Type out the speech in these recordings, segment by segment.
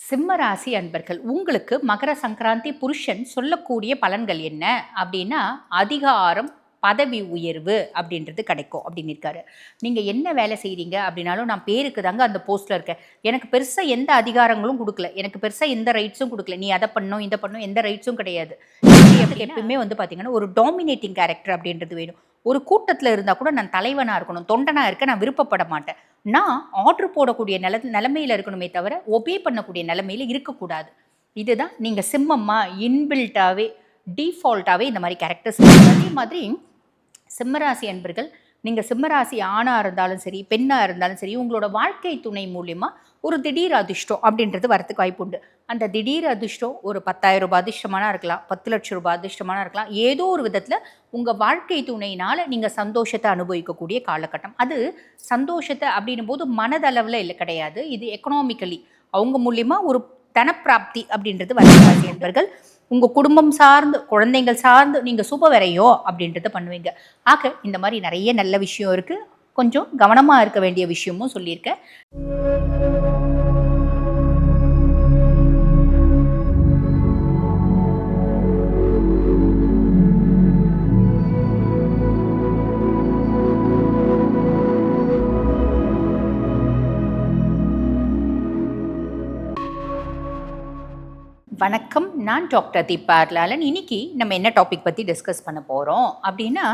சிம்ம ராசி அன்பர்கள் உங்களுக்கு மகர சங்கராந்தி புருஷன் சொல்லக்கூடிய பலன்கள் என்ன அப்படின்னா அதிகாரம் பதவி உயர்வு அப்படின்றது கிடைக்கும் அப்படின்னு இருக்காரு. நீங்கள் என்ன வேலை செய்கிறீங்க அப்படின்னாலும் நான் பேருக்கு தாங்க அந்த போஸ்ட்டில் இருக்கேன், எனக்கு பெருசாக எந்த அதிகாரங்களும் கொடுக்கல, எனக்கு பெருசாக எந்த ரைட்ஸும் கொடுக்கல, நீ அதை பண்ணும் இதை பண்ணும் எந்த ரைட்ஸும் கிடையாது. எப்பவுமே வந்து பார்த்தீங்கன்னா ஒரு டாமினேட்டிங் கேரக்டர் அப்படின்றது வேணும். ஒரு கூட்டத்தில் இருந்தால் கூட நான் தலைவனாக இருக்கணும், தொண்டனாக இருக்க நான் விருப்பப்பட மாட்டேன். நான் ஆர்டர் போடக்கூடிய நிலைமையில் இருக்கணுமே தவிர ஒபே பண்ணக்கூடிய நிலைமையில் இருக்கக்கூடாது. இதுதான் நீங்கள் சிம்மம்மா இன்பில்ட்டாகவே டிஃபால்ட்டாகவே இந்த மாதிரி கேரக்டர்ஸ். அதே மாதிரி சிம்மராசி அன்பர்கள், நீங்கள் சிம்மராசி ஆணாக இருந்தாலும் சரி பெண்ணாக இருந்தாலும் சரி, உங்களோட வாழ்க்கை துணை மூலிமா ஒரு திடீர் அதிர்ஷ்டம் அப்படின்றது வரத்துக்கு வாய்ப்பு உண்டு. அந்த திடீர் அதிர்ஷ்டம் ஒரு 10,000 ரூபாய் அதிர்ஷ்டமான இருக்கலாம், 10 லட்சம் ரூபாய் அதிர்ஷ்டமான இருக்கலாம். ஏதோ ஒரு விதத்தில் உங்கள் வாழ்க்கை துணையினால் நீங்கள் சந்தோஷத்தை அனுபவிக்கக்கூடிய காலகட்டம். அது சந்தோஷத்தை அப்படின்னும் போது மனதளவில் இல்லை கிடையாது, இது எக்கனாமிக்கலி அவங்க மூலிமா ஒரு தனப்பிராப்தி அப்படின்றது வரராசி என்பர்கள். உங்கள் குடும்பம் சார்ந்து குழந்தைங்கள் சார்ந்து நீங்கள் சுப வரையோ அப்படின்றத பண்ணுவீங்க. ஆக இந்த மாதிரி நிறைய நல்ல விஷயம் இருக்குது. கொஞ்சம் கவனமாக இருக்க வேண்டிய விஷயமும் சொல்லியிருக்கேன். வணக்கம், நான் டாக்டர் தீபா அர்லாலன். இன்னைக்கு நம்ம என்ன டாபிக் பற்றி டிஸ்கஸ் பண்ண போகிறோம் அப்படின்னா,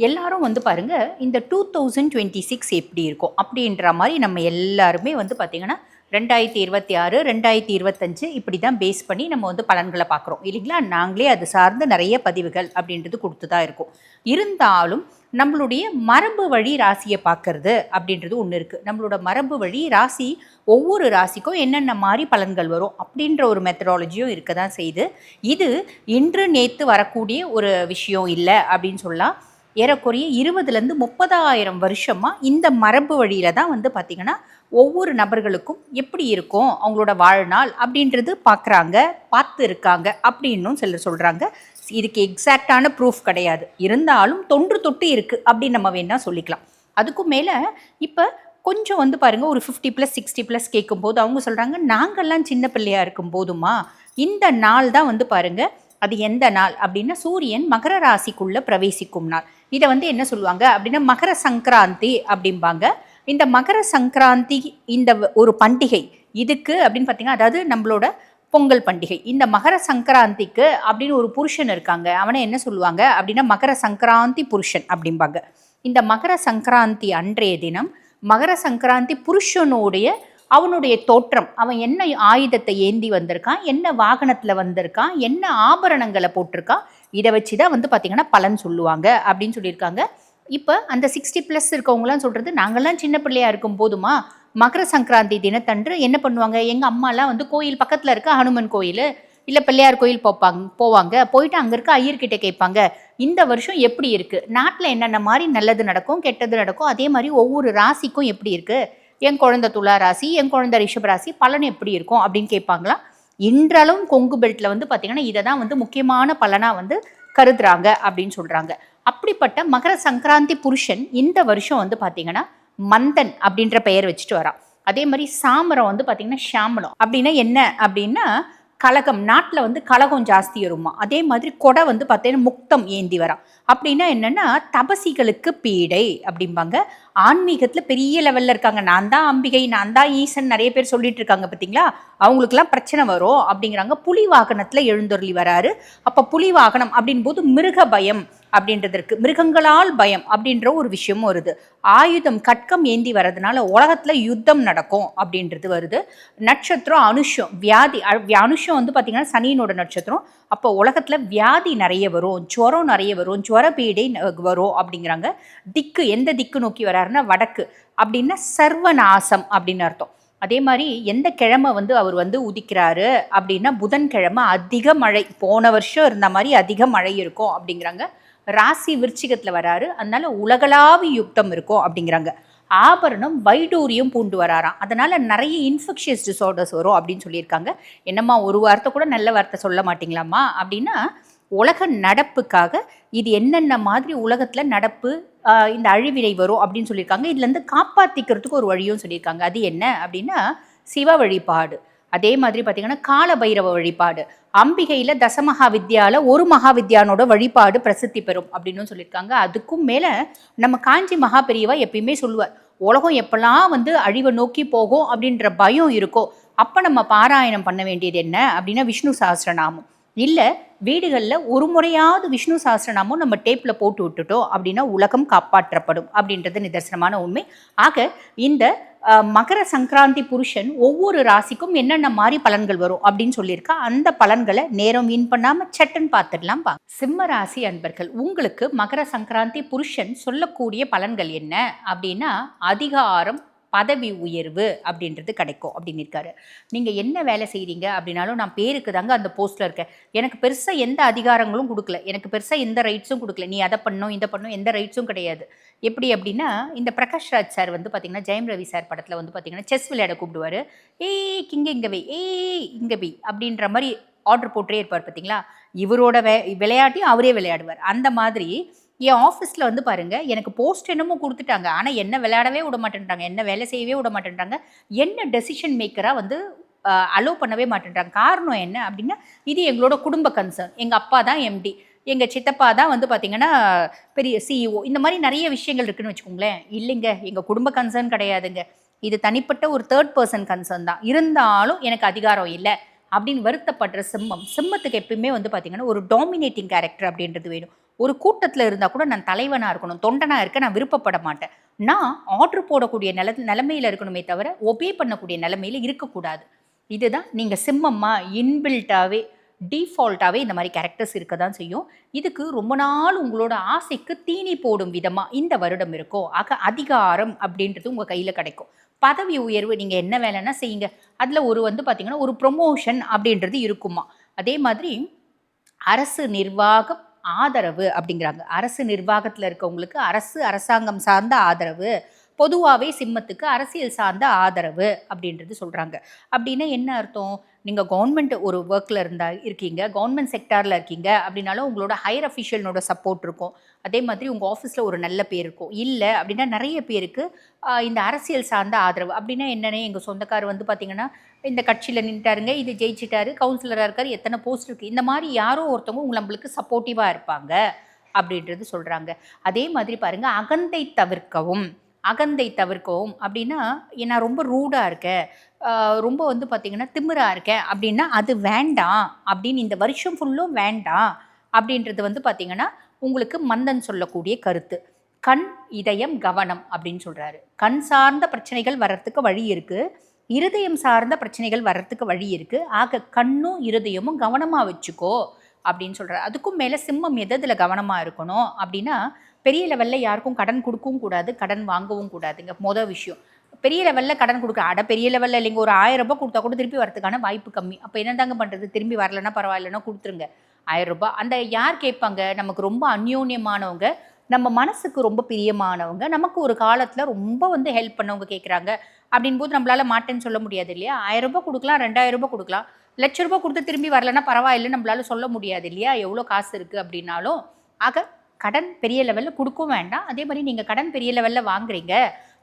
எல்லாரும் வந்து பாருங்கள் இந்த 2026 எப்படி இருக்கும் அப்படின்ற மாதிரி நம்ம எல்லாருமே வந்து பார்த்திங்கன்னா 2026 2025 இப்படி தான் பேஸ் பண்ணி நம்ம வந்து பலன்களை பார்க்குறோம் இல்லைங்களா. நாங்களே அது சார்ந்து நிறைய பதிவுகள் அப்படின்றது கொடுத்து தான் இருக்கும். இருந்தாலும் நம்மளுடைய மரபு வழி ராசியை பார்க்கறது அப்படின்றது ஒன்று இருக்குது. நம்மளோட மரபு வழி ராசி ஒவ்வொரு ராசிக்கும் என்னென்ன மாதிரி பலன்கள் வரும் அப்படின்ற ஒரு மெத்தடாலஜியும் இருக்க தான் செய்யுது. இது இன்று நேற்று வரக்கூடிய ஒரு விஷயம் இல்லை அப்படின்னு சொல்லலாம். ஏறக்குறைய 20,000 30,000 வருஷமாக இந்த மரபு வழியில் தான் வந்து பார்த்திங்கன்னா ஒவ்வொரு நபர்களுக்கும் எப்படி இருக்கும் அவங்களோட வாழ்நாள் அப்படின்றது பார்த்து இருக்காங்க அப்படின்னும் சிலர் சொல்கிறாங்க. இதுக்கு எக்ஸாக்டான ப்ரூஃப் கிடையாது, இருந்தாலும் தொன்று தொட்டு இருக்குது அப்படின்னு நம்ம வேணால் சொல்லிக்கலாம். அதுக்கும் மேலே இப்போ கொஞ்சம் வந்து பாருங்கள், ஒரு 50+ 60+ கேட்கும்போது அவங்க சொல்கிறாங்க, நாங்கள்லாம் சின்ன பிள்ளையாக இருக்கும் போதுமா இந்த நாள் தான் வந்து பாருங்கள். அது எந்த நாள் அப்படின்னா சூரியன் மகர ராசிக்குள்ளே பிரவேசிக்கும் நாள். இதை வந்து என்ன சொல்லுவாங்க அப்படின்னா மகர சங்கராந்தி அப்படிம்பாங்க. இந்த மகர சங்கராந்தி இந்த ஒரு பண்டிகை இதுக்கு அப்படின்னு பார்த்தீங்கன்னா, அதாவது நம்மளோட பொங்கல் பண்டிகை, இந்த மகர சங்கராந்திக்கு அப்படின்னு ஒரு புருஷன் இருக்காங்க, அவனை என்ன சொல்லுவாங்க அப்படின்னா மகர சங்கராந்தி புருஷன் அப்படிம்பாங்க. இந்த மகர சங்கராந்தி அன்றைய தினம் மகர சங்கராந்தி புருஷனுடைய அவனுடைய தோற்றம், அவன் என்ன ஆயுதத்தை ஏந்தி வந்திருக்கான், என்ன வாகனத்தில் வந்திருக்கான், என்ன ஆபரணங்களை போட்டிருக்கான், இதை வச்சு தான் வந்து பார்த்திங்கன்னா பலன் சொல்லுவாங்க அப்படின்னு சொல்லியிருக்காங்க. இப்போ அந்த 60+ இருக்கவங்களாம் சொல்கிறது, நாங்கள்லாம் சின்ன பிள்ளையாக இருக்கும் போதுமா மகர சங்கராந்தி தினத்தன்று என்ன பண்ணுவாங்க, எங்கள் அம்மாலாம் வந்து கோயில் பக்கத்தில் இருக்க ஹனுமன் கோயில் இல்லை பிள்ளையார் கோயில் போவாங்க, போயிட்டு அங்கே இருக்க ஐயர்கிட்ட கேட்பாங்க, இந்த வருஷம் எப்படி இருக்குது, நாட்டில் என்னென்ன மாதிரி நல்லது நடக்கும் கெட்டது நடக்கும், அதே மாதிரி ஒவ்வொரு ராசிக்கும் எப்படி இருக்குது, என் குழந்தை துலா ராசி என் குழந்தை ரிஷப ராசி பலன் எப்படி இருக்கும் அப்படின்னு கேட்பாங்களாம். இன்றளவும் கொங்கு பெல்ட்டில் வந்து பார்த்திங்கன்னா இதை தான் வந்து முக்கியமான பலனாக வந்து கருதுறாங்க அப்படின்னு சொல்கிறாங்க. அப்படிப்பட்ட மகர சங்கராந்தி புருஷன் இந்த வருஷம் வந்து பார்த்திங்கன்னா மந்தன் அப்படின்ற பெயர் வச்சுட்டு வரான். அதே மாதிரி சாமரம் வந்து பார்த்திங்கன்னா ஷாமலம் அப்படின்னா என்ன அப்படின்னா கலகம், நாட்டில் வந்து கலகம் ஜாஸ்தி வருமா. அதே மாதிரி கொடை வந்து பார்த்தீங்கன்னா முக்தம் ஏந்தி வரான். அப்படின்னா என்னென்னா தபசிகளுக்கு பீடை அப்படிம்பாங்க. ஆன்மீகத்தில் பெரிய லெவலில் இருக்காங்க, நான் தான் அம்பிகை நான் தான் ஈசன் நிறைய பேர் சொல்லிட்டு இருக்காங்க பார்த்தீங்களா, அவங்களுக்குலாம் பிரச்சனை வரும் அப்படிங்கிறாங்க. புலி வாகனத்தில் எழுந்தொருளி வராரு. அப்போ புலி வாகனம் அப்படின் போது மிருக பயம் அப்படின்றதுக்கு, மிருகங்களால் பயம் அப்படின்ற ஒரு விஷயமும் வருது. ஆயுதம் கட்கம் ஏந்தி வர்றதுனால உலகத்தில் யுத்தம் நடக்கும் அப்படின்றது வருது. நட்சத்திரம் அனுஷம், வியாதி அனுஷம் வந்து பார்த்திங்கன்னா சனியினோட நட்சத்திரம். அப்போ உலகத்தில் வியாதி நிறைய வரும், ஜுவரம் நிறைய வரும், ஜுவர பீடை வரும் அப்படிங்கிறாங்க. திக்கு எந்த திக்கு நோக்கி வராருன்னா வடக்கு அப்படின்னா சர்வநாசம் அப்படின்னு அர்த்தம். அதே மாதிரி எந்த கிழமை வந்து அவர் வந்து உதிக்கிறாரு அப்படின்னா புதன்கிழமை அதிக மழை, போன வருஷம் இருந்த மாதிரி அதிக மழை இருக்கும் அப்படிங்கிறாங்க. ராசி விருச்சிகத்தில் வராரு, அதனால உலகளாவிய யுக்தம் இருக்கும் அப்படிங்கிறாங்க. ஆபரணம் வைடூரியம் பூண்டு வராராம், அதனால நிறைய இன்ஃபெக்ஷியஸ் டிசார்டர்ஸ் வரும் அப்படின்னு சொல்லியிருக்காங்க. என்னம்மா ஒரு வார்த்தை கூட நல்ல வார்த்தை சொல்ல மாட்டிங்களாம்மா அப்படின்னா, உலக நடப்புக்காக இது என்னென்ன மாதிரி உலகத்தில் நடப்பு இந்த அழிவினை வரும் அப்படின்னு சொல்லியிருக்காங்க. இதுலேருந்து காப்பாற்றிக்கிறதுக்கு ஒரு வழியும் சொல்லியிருக்காங்க. அது என்ன அப்படின்னா சிவ வழிபாடு. அதே மாதிரி பார்த்தீங்கன்னா கால பைரவ வழிபாடு, அம்பிகையில் தசமகா வித்யாவில் ஒரு மகாவித்யானோட வழிபாடு பிரசித்தி பெறும் அப்படின்னு சொல்லியிருக்காங்க. அதுக்கும் மேலே நம்ம காஞ்சி மகா பெரியவா எப்பயுமே சொல்லுவார், உலகம் எப்பெல்லாம் வந்து அழிவை நோக்கி போகும் அப்படின்ற பயம் இருக்கோ அப்போ நம்ம பாராயணம் பண்ண வேண்டியது என்ன அப்படின்னா விஷ்ணு சஹஸ்ரநாமம். இல்லை வீடுகளில் ஒரு முறையாவது விஷ்ணு சஹஸ்ரநாமம் நம்ம டேப்பில் போட்டு விட்டுட்டோம் அப்படின்னா உலகம் காப்பாற்றப்படும் அப்படின்றது நிதர்சனமான உண்மை. ஆக இந்த மகர சங்கராந்தி புருஷன் ஒவ்வொரு ராசிக்கும் என்னென்ன மாதிரி பலன்கள் வரும் அப்படின்னு சொல்லியிருக்கா. அந்த பலன்களை நேரம் வீண் பண்ணாம சட்டுன்னு பார்த்துடலாம். சிம்ம ராசி அன்பர்கள், உங்களுக்கு மகர சங்கராந்தி புருஷன் சொல்லக்கூடிய பலன்கள் என்ன அப்படின்னா அதிகாரம், பதவி உயர்வு அப்படின்றது கிடைக்கும் அப்படின்னு இருக்காரு. நீங்கள் என்ன வேலை செய்கிறீங்க அப்படின்னாலும் நான் பேருக்கு தாங்க அந்த போஸ்ட்டில் இருக்கேன், எனக்கு பெருசாக எந்த அதிகாரங்களும் கொடுக்கல, எனக்கு பெருசாக எந்த ரைட்ஸும் கொடுக்கல, நீ அதை பண்ணணும் இதை பண்ணணும் எந்த ரைட்ஸும் கிடையாது. எப்படி அப்படின்னா இந்த பிரகாஷ் ராஜ் சார் வந்து பார்த்திங்கன்னா ஜெயம் ரவி சார் படத்தில் வந்து பார்த்திங்கன்னா செஸ் விளையாட கூப்பிடுவார். ஏய் கிங்க இங்கே வை, ஏய் இங்கே வை அப்படின்ற மாதிரி ஆர்டர் போட்டே இருப்பார் பார்த்தீங்களா. இவரோட விளையாட்டையும் அவரே விளையாடுவார். அந்த மாதிரி என் ஆஃபீஸில் வந்து பாருங்கள், எனக்கு போஸ்ட் என்னமோ கொடுத்துட்டாங்க, ஆனால் என்ன விளையாடவே விட மாட்டேன்றாங்க, என்ன வேலை செய்யவே விட மாட்டேன்றாங்க, என்ன டெசிஷன் மேக்கராக வந்து அலோவ் பண்ணவே மாட்டேன்றாங்க. காரணம் என்ன அப்படின்னா இது எங்களோட குடும்ப கன்சர்ன். எங்கள் அப்பா தான் எம்டி, எங்கள் சித்தப்பா தான் வந்து பார்த்திங்கன்னா பெரிய சிஇஓ, இந்த மாதிரி நிறைய விஷயங்கள் இருக்குதுன்னு வச்சுக்கோங்களேன். இல்லைங்க, எங்கள் குடும்ப கன்சர்ன் கிடையாதுங்க, இது தனிப்பட்ட ஒரு தேர்ட் பர்சன் கன்சர்ன் தான், இருந்தாலும் எனக்கு அதிகாரம் இல்லை அப்படின்னு வருத்தப்படுற சிம்மம். சிம்மத்துக்கு எப்பயுமே வந்து பார்த்திங்கன்னா ஒரு டாமினேட்டிங் கேரக்டர் அப்படின்றது வேணும். ஒரு கூட்டத்தில் இருந்தால் கூட நான் தலைவனாக இருக்கணும், தொண்டனாக இருக்க நான் விருப்பப்பட மாட்டேன். நான் ஆர்டர் போடக்கூடிய நிலைமையில் இருக்கணுமே தவிர ஒபே பண்ணக்கூடிய நிலைமையில் இருக்கக்கூடாது. இதுதான் நீங்கள் சிம்மம்மா இன்பில்ட்டாகவே டிஃபால்ட்டாகவே இந்த மாதிரி கேரக்டர்ஸ் இருக்க தான் செய்யும். இதுக்கு ரொம்ப நாள் உங்களோட ஆசைக்கு தீனி போடும் விதமாக இந்த வருடம் இருக்கும். ஆக அதிகாரம் அப்படின்றது உங்கள் கையில் கிடைக்கும். பதவி உயர்வு, நீங்கள் என்ன வேலைன்னா செய்யுங்க, அதில் ஒரு வந்து பார்த்திங்கன்னா ஒரு ப்ரொமோஷன் அப்படின்றது இருக்குமா. அதே மாதிரி அரசு நிர்வாகம் ஆதரவு அப்படிங்கிறாங்க. அரசு நிர்வாகத்தில் இருக்கவங்களுக்கு அரசாங்கம் சார்ந்த ஆதரவு, பொதுவாகவே சிம்மத்துக்கு அரசியல் சார்ந்த ஆதரவு அப்படின்றது சொல்கிறாங்க. அப்படின்னா என்ன அர்த்தம், நீங்கள் கவர்மெண்ட் ஒரு ஒர்க்கில் இருக்கீங்க, கவர்மெண்ட் செக்டாரில் இருக்கீங்க அப்படின்னாலும் உங்களோட ஹையர் அஃபிஷியல்னோட சப்போர்ட் இருக்கும். அதே மாதிரி உங்கள் ஆஃபீஸில் ஒரு நல்ல பேர் இருக்கும். இல்லை அப்படின்னா நிறைய பேருக்கு இந்த அரசியல் சார்ந்த ஆதரவு அப்படின்னா என்னென்ன, எங்கள் சொந்தக்கார் வந்து பார்த்திங்கன்னா இந்த கட்சியில் நின்றுட்டாருங்க, இது ஜெயிச்சிட்டாரு, கவுன்சிலராக இருக்கார், எத்தனை போஸ்ட் இருக்குது, இந்த மாதிரி யாரோ ஒருத்தவங்க நம்மளுக்கு சப்போர்ட்டிவாக இருப்பாங்க அப்படின்றது சொல்கிறாங்க. அதே மாதிரி பாருங்கள், அகந்தை தவிர்க்கவும் அப்படின்னா நான் ரொம்ப ரூடாக இருக்கேன், ரொம்ப வந்து பார்த்திங்கன்னா திமிராக இருக்கேன் அப்படின்னா அது வேண்டாம் அப்படின்னு, இந்த வருஷம் ஃபுல்லும் வேண்டாம் அப்படின்றது வந்து பார்த்திங்கன்னா உங்களுக்கு மந்தன் சொல்லக்கூடிய கருத்து. கண், இதயம், கவனம் அப்படின்னு சொல்கிறாரு. கண் சார்ந்த பிரச்சனைகள் வர்றதுக்கு வழி இருக்குது, இருதயம் சார்ந்த பிரச்சனைகள் வர்றதுக்கு வழி இருக்குது. ஆக கண்ணும் இருதயமும் கவனமாக வச்சுக்கோ அப்படின்னு சொல்கிறார். அதுக்கும் மேலே சிம்மம் எதில் கவனமாக இருக்கணும் அப்படின்னா பெரிய லெவலில் யாருக்கும் கடன் கொடுக்கவும் கூடாது, கடன் வாங்கவும் கூடாதுங்க. மொதல் விஷயம், பெரிய லெவலில் கடன் கொடுக்க பெரிய லெவலில் இல்லைங்க, ஒரு 1000 ரூபாய் கொடுத்தா கூட திருப்பி வரதுக்கான வாய்ப்பு கம்மி. அப்போ என்ன தாங்க பண்ணுறது, திரும்பி வரலன்னா பரவாயில்லன்னா கொடுத்துருங்க 1000 ரூபாய். அந்த யார் கேட்பாங்க, நமக்கு ரொம்ப அந்யோன்யமானவங்க, நம்ம மனசுக்கு ரொம்ப பிரியமானவங்க, நமக்கு ஒரு காலத்தில் ரொம்ப வந்து ஹெல்ப் பண்ணவங்க கேட்குறாங்க அப்படின் போது நம்மளால் மாட்டேன்னு சொல்ல முடியாது இல்லையா. 1000 ரூபாய் கொடுக்கலாம், 2000 ரூபாய் கொடுக்கலாம், 1,00,000 ரூபாய் கொடுத்து திரும்பி வரலன்னா பரவாயில்லை நம்மளால சொல்ல முடியாது இல்லையா, எவ்வளோ காசு இருக்குது அப்படின்னாலும். ஆக கடன் பெரிய லெவலில் கொடுக்கவும் வேண்டாம். அதே மாதிரி நீங்கள் கடன் பெரிய லெவலில் வாங்குறீங்க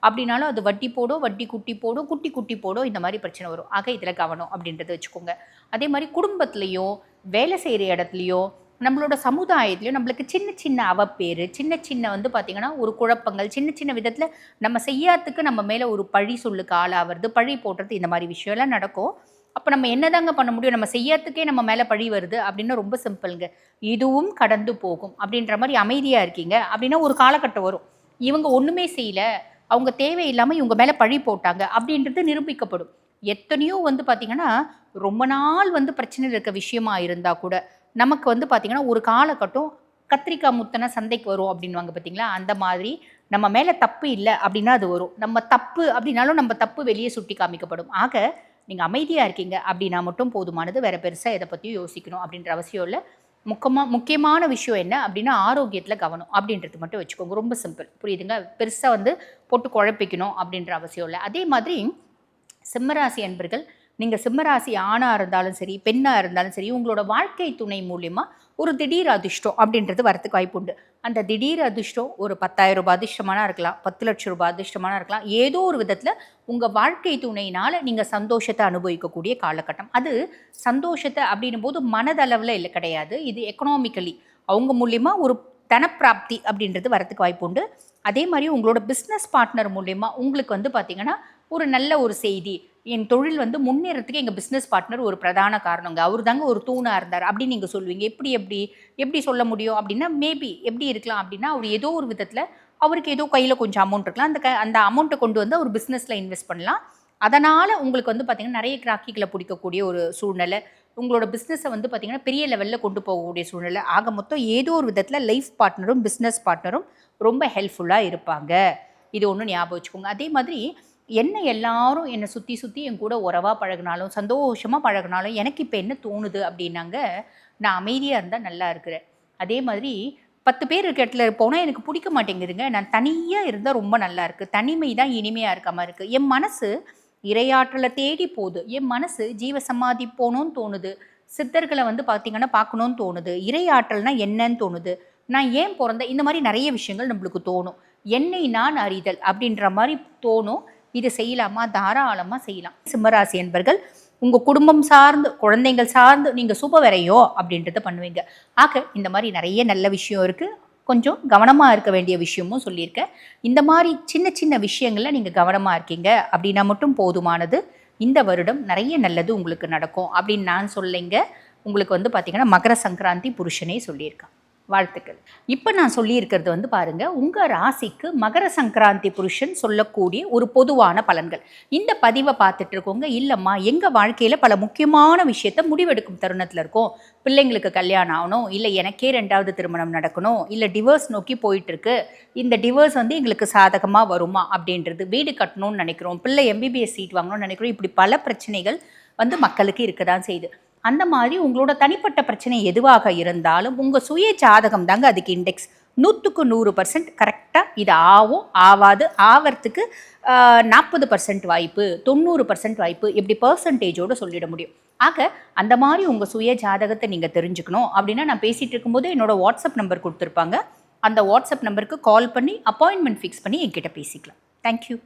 அப்படின்னாலும் அது வட்டி போடும், வட்டி குட்டி போடும், குட்டி குட்டி போடும், இந்த மாதிரி பிரச்சனை வரும். ஆக இதில் கவனம் அப்படின்றத வச்சுக்கோங்க. அதே மாதிரி குடும்பத்துலேயோ வேலை செய்கிற இடத்துலையோ நம்மளோட சமுதாயத்துலையும் நம்மளுக்கு சின்ன சின்ன அவப்பேர், சின்ன சின்ன வந்து பார்த்திங்கன்னா ஒரு குழப்பங்கள், சின்ன சின்ன விதத்தில் நம்ம செய்யாததுக்கு நம்ம மேலே ஒரு பழி சொல்லுக்கு ஆளாகிறது, பழி போடுறது, இந்த மாதிரி விஷயம்லாம் நடக்கும். அப்போ நம்ம என்னதாங்க பண்ண முடியும், நம்ம செய்யறதுக்கே நம்ம மேலே பழி வருது அப்படின்னா ரொம்ப சிம்பிளுங்க, இதுவும் கடந்து போகும் அப்படின்ற மாதிரி அமைதியாக இருக்கீங்க அப்படின்னா ஒரு காலகட்டம் வரும், இவங்க ஒன்றுமே செய்யலை, அவங்க தேவையில்லாமல் இவங்க மேலே பழி போட்டாங்க அப்படின்றது நிரூபிக்கப்படும். எத்தனையோ வந்து பார்த்திங்கன்னா ரொம்ப நாள் வந்து பிரச்சனை இருக்க விஷயமா இருந்தால் கூட நமக்கு வந்து பார்த்திங்கன்னா ஒரு காலகட்டம் கத்திரிக்காய் முத்தனை சந்தைக்கு வரும் அப்படின்வாங்க பார்த்தீங்களா, அந்த மாதிரி நம்ம மேலே தப்பு இல்லை அப்படின்னா அது வரும். நம்ம தப்பு அப்படின்னாலும் நம்ம தப்பு வெளியே சுட்டி காமிக்கப்படும். ஆக நீங்கள் அமைதியாக இருக்கீங்க அப்படின்னா மட்டும் போதுமானது, வேறு பெருசாக எதை பற்றியும் யோசிக்கணும் அப்படின்ற அவசியம் இல்லை. முக்கியமான விஷயம் என்ன அப்படின்னா ஆரோக்கியத்தில் கவனம் அப்படின்றது மட்டும் வச்சுக்கோங்க. ரொம்ப சிம்பிள், புரியுதுங்க. பெருசாக வந்து போட்டு குழப்பிக்கணும் அப்படின்ற அவசியம் இல்லை. அதே மாதிரி சிம்மராசி அன்பர்கள் நீங்கள் சிம்மராசி ஆணாக இருந்தாலும் சரி, பெண்ணாக இருந்தாலும் சரி, உங்களோட வாழ்க்கை துணை மூலிமா ஒரு திடீர் அதிர்ஷ்டம் அப்படின்றது வரத்துக்கு வாய்ப்பு உண்டு. அந்த திடீர் அதிர்ஷ்டம் ஒரு 10,000 ரூபாய் அதிர்ஷ்டமான இருக்கலாம், 10 லட்சம் ரூபாய் அதிர்ஷ்டமான இருக்கலாம். ஏதோ ஒரு விதத்தில் உங்கள் வாழ்க்கை துணையினால் நீங்கள் சந்தோஷத்தை அனுபவிக்கக்கூடிய காலகட்டம். அது சந்தோஷத்தை அப்படின்னும் போது மனதளவில் இல்லை கிடையாது, இது எக்கனாமிக்கலி அவங்க மூலிமா ஒரு தனப்பிராப்தி அப்படின்றது வரத்துக்கு வாய்ப்பு உண்டு. அதே மாதிரி உங்களோட பிஸ்னஸ் பார்ட்னர் மூலயமா உங்களுக்கு வந்து பார்த்திங்கன்னா ஒரு நல்ல ஒரு செய்தி, என் தொழில் வந்து முன்னேறத்துக்கு எங்கள் பிஸ்னஸ் பார்ட்னர் ஒரு பிரதான காரணங்க, அவர் தாங்க ஒரு தூணாக இருந்தார் அப்படின்னு நீங்கள் சொல்லுவீங்க. எப்படி சொல்ல முடியும் அப்படின்னா, மேபி எப்படி இருக்கலாம் அப்படின்னா, அவர் ஏதோ ஒரு விதத்தில் அவருக்கு ஏதோ கையில் கொஞ்சம் அமௌண்ட் இருக்கலாம், அந்த அமௌண்ட்டை கொண்டு வந்து அவர் பிஸ்னஸில் இன்வெஸ்ட் பண்ணலாம். அதனால் உங்களுக்கு வந்து பார்த்திங்கன்னா நிறைய கிராக்கிகளை பிடிக்கக்கூடிய ஒரு சூழ்நிலை, உங்களோட பிஸ்னஸை வந்து பார்த்திங்கன்னா பெரிய லெவலில் கொண்டு போகக்கூடிய சூழ்நிலை. ஆக மொத்தம் ஏதோ ஒரு விதத்தில் லைஃப் பார்ட்னரும் பிஸ்னஸ் பார்ட்னரும் ரொம்ப ஹெல்ப்ஃபுல்லாக இருப்பாங்க. இது ஒன்று ஞாபகம் வச்சுக்கோங்க. அதே மாதிரி எல்லாரும் என்னை சுற்றி என் கூட உறவாக பழகினாலும் சந்தோஷமாக பழகினாலும் எனக்கு இப்போ என்ன தோணுது அப்படின்னாங்க, நான் அமைதியாக இருந்தால் நல்லா இருக்கிறேன். அதே மாதிரி 10 பேர் இருக்க இடத்துல போனால் எனக்கு பிடிக்க மாட்டேங்குதுங்க, நான் தனியாக இருந்தால் ரொம்ப நல்லா இருக்குது, தனிமை தான் இனிமையாக இருக்க மாதிரி இருக்குது. என் மனசு இறையாற்றலை தேடி போகுது, என் மனசு ஜீவ சமாதி போகணும்னு தோணுது, சித்தர்களை வந்து பார்த்திங்கன்னா பார்க்கணுன்னு தோணுது, இறையாற்றல்னால் என்னன்னு தோணுது, நான் ஏன் பிறந்தேன், இந்த மாதிரி நிறைய விஷயங்கள் நம்மளுக்கு தோணும். என்னை நான் அறிதல் அப்படின்ற மாதிரி தோணும். இது செய்யலாமா? தாராளமாக செய்யலாம். சிம்மராசி என்பர்கள் உங்கள் குடும்பம் சார்ந்து, குழந்தைங்கள் சார்ந்து நீங்கள் சுப வரையோ அப்படின்றத பண்ணுவீங்க. ஆக இந்த மாதிரி நிறைய நல்ல விஷயம் இருக்குது. கொஞ்சம் கவனமாக இருக்க வேண்டிய விஷயமும் சொல்லியிருக்கேன். இந்த மாதிரி சின்ன சின்ன விஷயங்களில் நீங்கள் கவனமாக இருக்கீங்க அப்படின்னா மட்டும் போதுமானது. இந்த வருடம் நிறைய நல்லது உங்களுக்கு நடக்கும் அப்படின்னு நான் சொல்லிங்க. உங்களுக்கு வந்து பார்த்திங்கன்னா மகர சங்கராந்தி புருஷனே சொல்லியிருக்கேன். வாழ்த்துக்கள். இப்போ நான் சொல்லியிருக்கிறது வந்து பாருங்கள், உங்கள் ராசிக்கு மகர சங்கராந்தி புருஷன் சொல்லக்கூடிய ஒரு பொதுவான பலன்கள். இந்த பதிவை பார்த்துட்டு இருக்கோங்க, இல்லைம்மா எங்கள் வாழ்க்கையில் பல முக்கியமான விஷயத்த முடிவெடுக்கும் தருணத்தில் இருக்கோம், பிள்ளைங்களுக்கு கல்யாணம் ஆகணும், இல்லை எனக்கே 2வது திருமணம் நடக்கணும், இல்லை டிவோர்ஸ் நோக்கி போயிட்டுருக்கு, இந்த டிவோர்ஸ் வந்து எங்களுக்கு சாதகமாக வருமா அப்படின்றது, வீடு கட்டணும்னு நினைக்கிறோம், பிள்ளை MBBS சீட் வாங்கணும்னு நினைக்கிறோம், இப்படி பல பிரச்சனைகள் வந்து மக்களுக்கு இருக்க தான் செய்யுது. அந்த மாதிரி உங்களோட தனிப்பட்ட பிரச்சனை எதுவாக இருந்தாலும் உங்கள் சுய ஜாதகம் தாங்க அதுக்கு இண்டெக்ஸ். 100க்கு 100% கரெக்டாக இது ஆகும், ஆவாது, ஆவறதுக்கு 40% வாய்ப்பு, 90% வாய்ப்பு, இப்படி பர்சன்டேஜோடு சொல்லிட முடியும். ஆக அந்த மாதிரி உங்கள் சுய ஜாதகத்தை நீங்கள் தெரிஞ்சுக்கணும் அப்படின்னா, நான் பேசிகிட்டு இருக்கும்போது என்னோடய வாட்ஸ்அப் நம்பர் கொடுத்துருப்பாங்க, அந்த வாட்ஸ்அப் நம்பருக்கு கால் பண்ணி அப்பாயின்மெண்ட் ஃபிக்ஸ் பண்ணி என்கிட்ட பேசிக்கலாம். தேங்க்யூ.